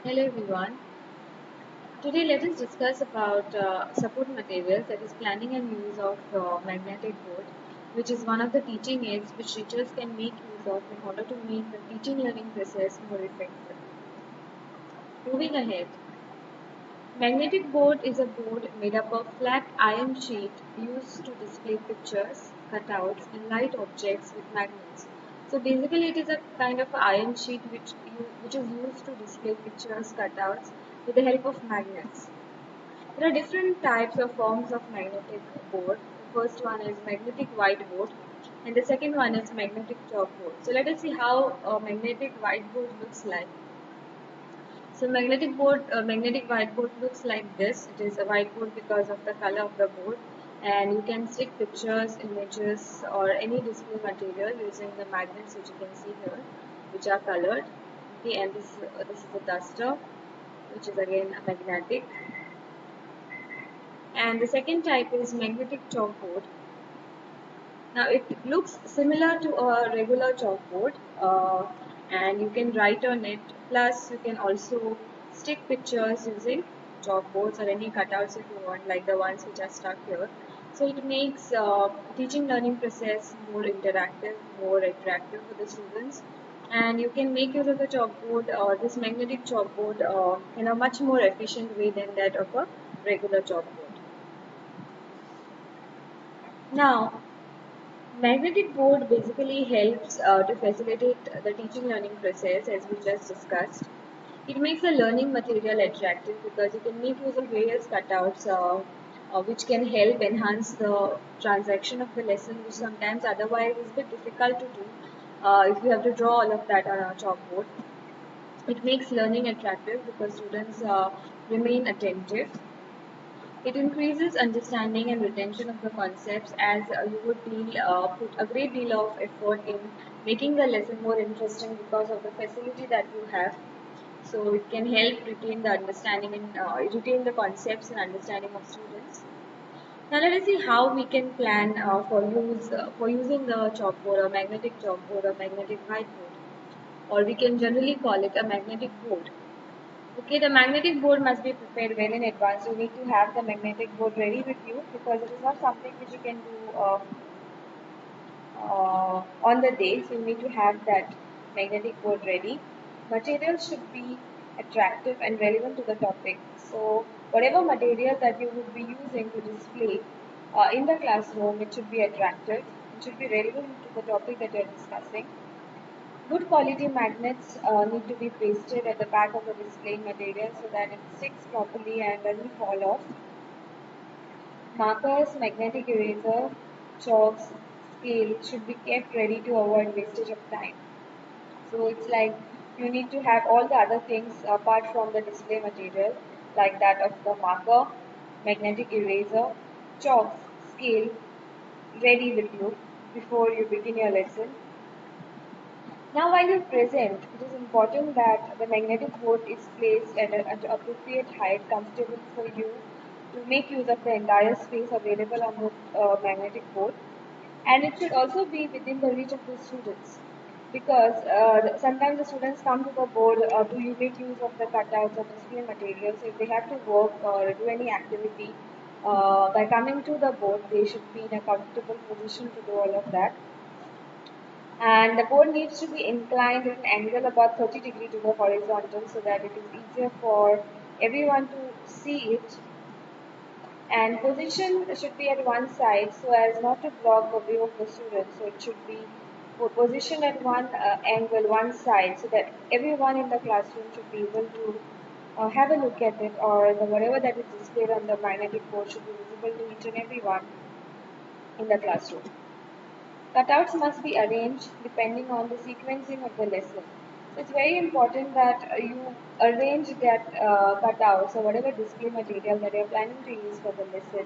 Hello everyone. Today let us discuss about support materials, that is planning and use of magnetic board, which is one of the teaching aids which teachers can make use of in order to make the teaching learning process more effective. Moving ahead, magnetic board is a board made up of flat iron sheet used to display pictures, cutouts, and light objects with magnets. So basically, it is a kind of iron sheet which is used to display pictures, cutouts with the help of magnets. There are different types or forms of magnetic board. The first one is magnetic whiteboard, and the second one is magnetic chalkboard. So let us see how a magnetic whiteboard looks like. So magnetic whiteboard looks like this. It is a whiteboard because of the color of the board, and you can stick pictures, images, or any display material using the magnets which you can see here, which are colored. Okay, and this is a duster, which is again a magnetic. And the second type is magnetic chalkboard. Now it looks similar to a regular chalkboard, and you can write on it. Plus, you can also stick pictures using chalkboards or any cutouts if you want, like the ones which are stuck here. So it makes teaching learning process more interactive, more attractive for the students. And you can make use of the chalkboard or this magnetic chalkboard in a much more efficient way than that of a regular chalkboard. Now, magnetic board basically helps to facilitate the teaching learning process as we just discussed. It makes the learning material attractive because you can make use of various cutouts which can help enhance the transaction of the lesson, which sometimes otherwise is a bit difficult to do if you have to draw all of that on a chalkboard. It makes learning attractive because students remain attentive. It increases understanding and retention of the concepts as you would put a great deal of effort in making the lesson more interesting because of the facility that you have. So it can help retain the understanding and retain the concepts and understanding of students. Now let us see how we can plan for using the chalkboard or magnetic chalkboard or magnetic whiteboard, or we can generally call it a magnetic board. Okay, the magnetic board must be prepared well in advance. You need to have the magnetic board ready with you because it is not something which you can do on the day. So you need to have that magnetic board ready. Material should be attractive and relevant to the topic. So whatever material that you would be using to display in the classroom, it should be attractive. It should be relevant to the topic that you are discussing. Good quality magnets need to be pasted at the back of the display material so that it sticks properly and doesn't fall off. Markers, magnetic eraser, chalks, scale should be kept ready to avoid wastage of time. So it's like you need to have all the other things apart from the display material, like that of the marker, magnetic eraser, chalks, scale ready with you before you begin your lesson. Now, while you present, it is important that the magnetic board is placed at an appropriate height, comfortable for you to make use of the entire space available on the magnetic board. And it should also be within the reach of the students because sometimes the students come to the board to you make use of the cutouts or display materials. If they have to work or do any activity, by coming to the board, they should be in a comfortable position to do all of that, and the board needs to be inclined at an angle about 30 degrees to the horizontal so that it is easier for everyone to see it, and position should be at one side so as not to block the view of the student. So it should be positioned at one angle, one side, so that everyone in the classroom should be able to have a look at it, or whatever that is displayed on the magnetic board should be visible to each and everyone in the classroom. Cutouts must be arranged depending on the sequencing of the lesson. So it's very important that you arrange that cutouts or whatever display material that you're planning to use for the lesson.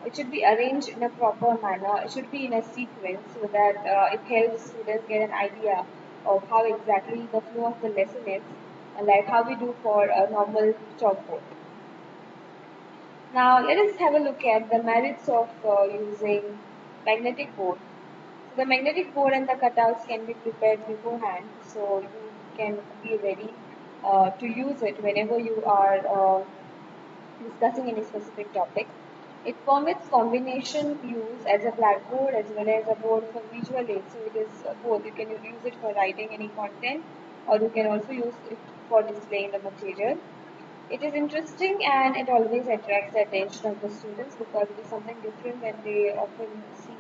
It should be arranged in a proper manner. It should be in a sequence so that it helps students get an idea of how exactly the flow of the lesson is, like how we do for a normal chalkboard. Now let us have a look at the merits of using magnetic board. So the magnetic board and the cutouts can be prepared beforehand, so you can be ready. to use it whenever you are discussing any specific topic. It permits combination use as a blackboard as well as a board for visual aids. So it is both. You can use it for writing any content, or you can also use it for displaying the material. It is interesting and it always attracts the attention of the students because it is something different than they often see.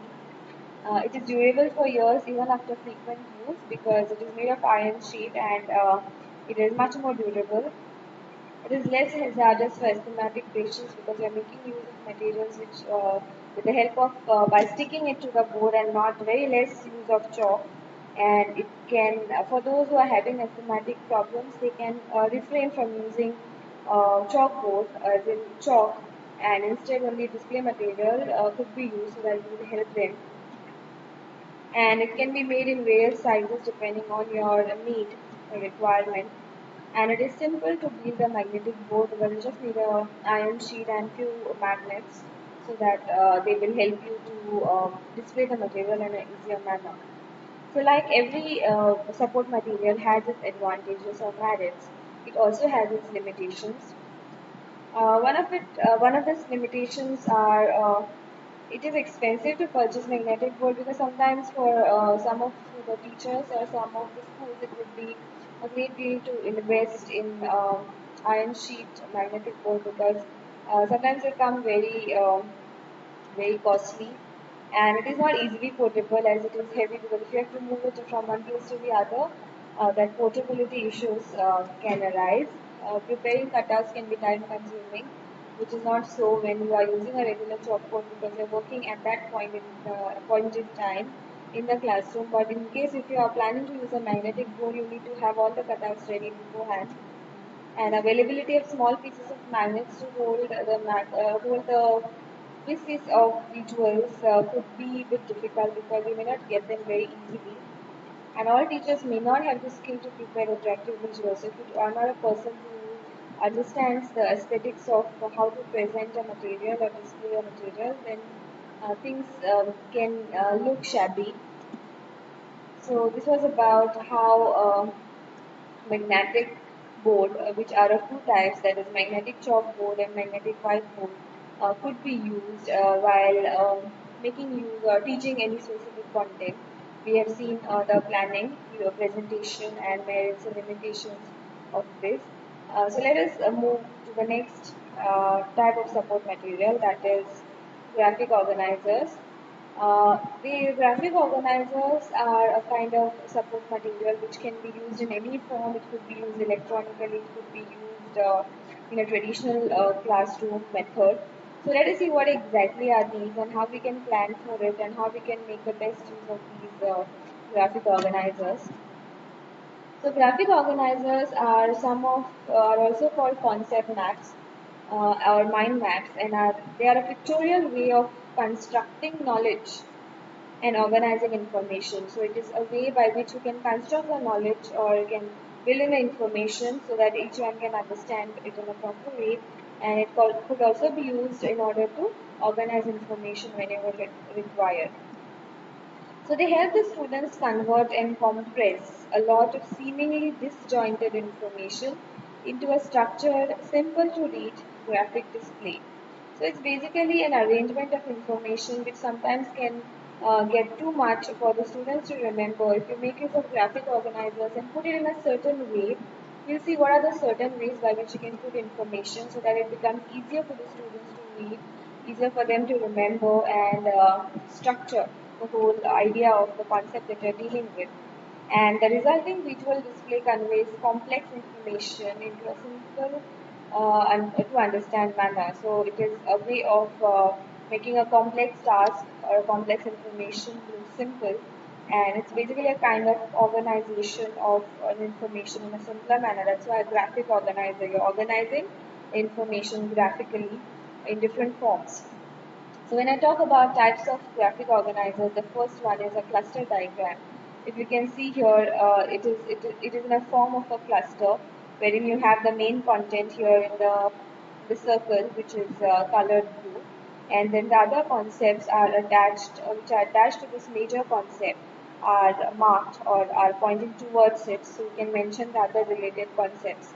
It is durable for years even after frequent use because it is made of iron sheet and it is much more durable. It is less hazardous for asthmatic patients because we are making use of materials which, with the help of, by sticking it to the board and not very less use of chalk. And it can, for those who are having asthmatic problems, they can refrain from using chalkboard, as in chalk, and instead only display material could be used so that it would help them. And it can be made in various sizes depending on your need or requirement. And it is simple to build a magnetic board where you just need a iron sheet and few magnets so that they will help you to display the material in an easier manner. So like every support material has its advantages or merits, it also has its limitations. One of its limitations are it is expensive to purchase magnetic board because sometimes for some of the teachers or some of the schools it would be a great deal to invest in iron sheet magnetic board because sometimes they come very costly and it is not easily portable as it is heavy because if you have to move it from one place to the other, that portability issues can arise. Preparing cutouts can be time consuming, which is not so when you are using a regular chalkboard because you're working at that point in time in the classroom. But in case if you are planning to use a magnetic board, you need to have all the cutouts ready beforehand and availability of small pieces of magnets to hold the pieces of visuals could be a bit difficult because you may not get them very easily. And all teachers may not have the skill to prepare attractive visuals. If you are not a person who understands the aesthetics of how to present a material or display a material, then things can look shabby. So this was about how magnetic board, which are of two types, that is magnetic chalkboard and magnetic whiteboard, could be used while making use or teaching any specific content. We have seen the planning, your presentation, and merits and limitations of this. So let us move to the next type of support material, that is graphic organizers. The graphic organizers are a kind of support material which can be used in any form. It could be used electronically, it could be used in a traditional classroom method. So let us see what exactly are these and how we can plan for it and how we can make the best use of these graphic organizers. So graphic organizers are are also called concept maps or mind maps, and they are a pictorial way of constructing knowledge and organizing information. So it is a way by which you can construct the knowledge or you can build in the information so that each one can understand it in a proper way. And could also be used in order to organize information whenever required. So they help the students convert and compress a lot of seemingly disjointed information into a structured, simple to read graphic display. So it's basically an arrangement of information which sometimes can get too much for the students to remember. If you make use of graphic organizers and put it in a certain way, we'll see what are the certain ways by which you can put information so that it becomes easier for the students to read, easier for them to remember and structure the whole idea of the concept that you're dealing with. And the resulting visual display conveys complex information into a simple and to understand manner. So it is a way of making a complex task or a complex information look simple. And it's basically a kind of organization of an information in a simpler manner. That's why a graphic organizer, you're organizing information graphically in different forms. So when I talk about types of graphic organizers, the first one is a cluster diagram. If you can see here, it is in a form of a cluster wherein you have the main content here in the circle, which is colored blue, and then the other concepts are attached, which are attached to this major concept. are marked or are pointing towards it, so you can mention the other related concepts.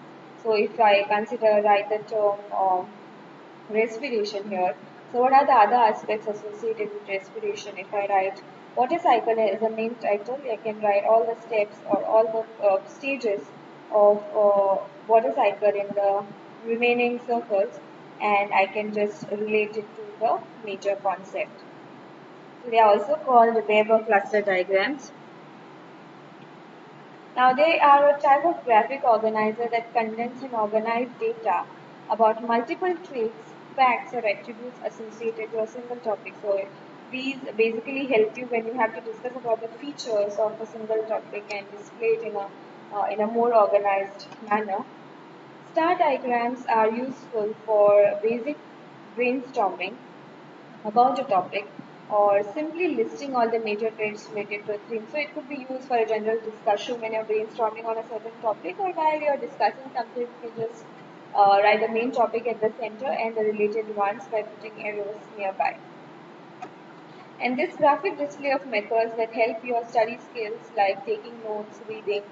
So if I consider write the term respiration here. So what are the other aspects associated with respiration? If I write water cycle as a main title, I can write all the steps or all the stages of water cycle in the remaining circles, and I can just relate it to the major concept. So they are also called Weber cluster diagrams. Now, they are a type of graphic organizer that condense and organize data about multiple traits, facts, or attributes associated to a single topic. So, these basically help you when you have to discuss about the features of a single topic and display it in a more organized manner. Star diagrams are useful for basic brainstorming about a topic or simply listing all the major traits related to a theme. So it could be used for a general discussion when you're brainstorming on a certain topic, or while you're discussing something, you can just write the main topic at the center and the related ones by putting arrows nearby. And this graphic display of methods that help your study skills like taking notes, reading,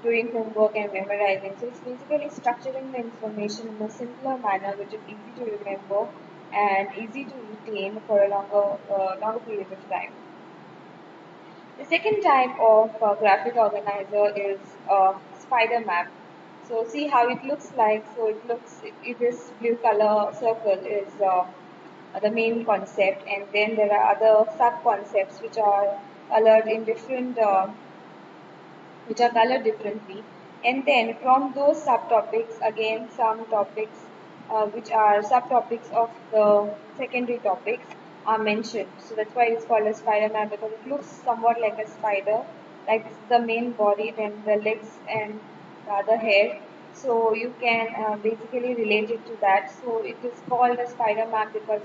doing homework and memorizing. So it's basically structuring the information in a simpler manner which is easy to remember and easy to retain for a longer period of time. The second type of graphic organizer is spider map. So see how it looks like. So it looks, this blue color circle is the main concept, and then there are other sub concepts colored in different which are colored differently. And then from those subtopics, again, some topics which are subtopics of the secondary topics are mentioned. So that's why it's called a spider map, because it looks somewhat like a spider. Like this is the main body, then the legs and the other hair. So you can basically relate it to that. So it is called a spider map because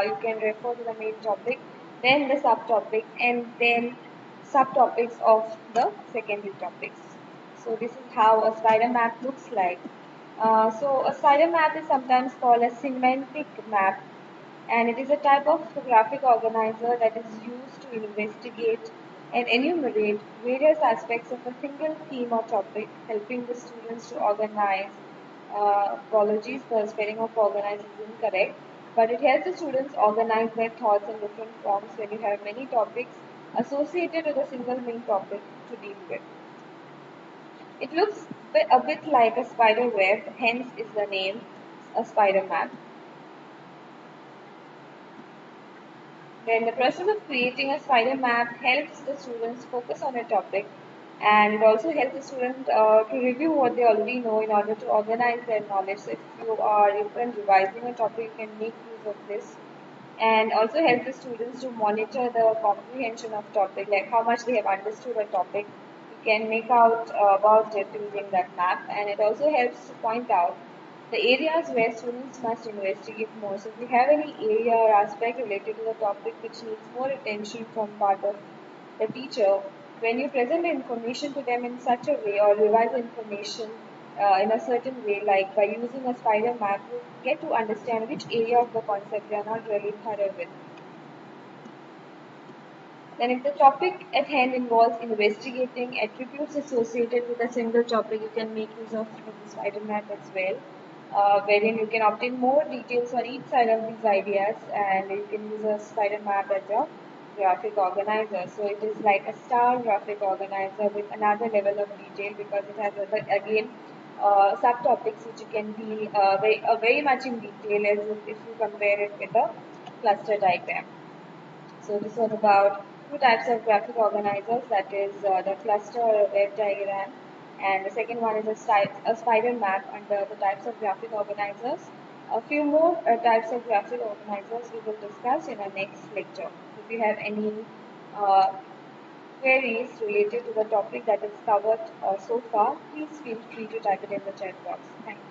you can refer to the main topic, then the subtopic, and then subtopics of the secondary topics. So this is how a spider map looks like. So a spider map is sometimes called a semantic map, and it is a type of graphic organizer that is used to investigate and enumerate various aspects of a single theme or topic, helping the students to organize. Apologies, the spelling of organize is incorrect, but it helps the students organize their thoughts in different forms when you have many topics associated with a single main topic to deal with. It looks a bit like a spider web, hence is the name a spider map. Then the process of creating a spider map helps the students focus on a topic, and it also helps the student to review what they already know in order to organize their knowledge. So if you are even revising a topic, you can make use of this, and also help the students to monitor the comprehension of topic, like how much they have understood a topic. You can make out about it using that map, and it also helps to point out the areas where students must investigate more. So if you have any area or aspect related to the topic which needs more attention from part of the teacher, when you present the information to them in such a way or revise the information in a certain way, like by using a spider map, you get to understand which area of the concept they are not really thorough with. Then, if the topic at hand involves investigating attributes associated with a single topic, you can make use of the spider map as well, wherein you can obtain more details on each side of these ideas, and you can use a spider map as a graphic organizer. So it is like a star graphic organizer with another level of detail, because it has again subtopics which you can deal very much in detail as if you compare it with a cluster diagram. So this was about two types of graphic organizers, that is the cluster or web diagram, and the second one is a spider map under the types of graphic organizers. A few more types of graphic organizers we will discuss in our next lecture. If you have any uh, queries related to the topic that is covered so far, please feel free to type it in the chat box. Thank you.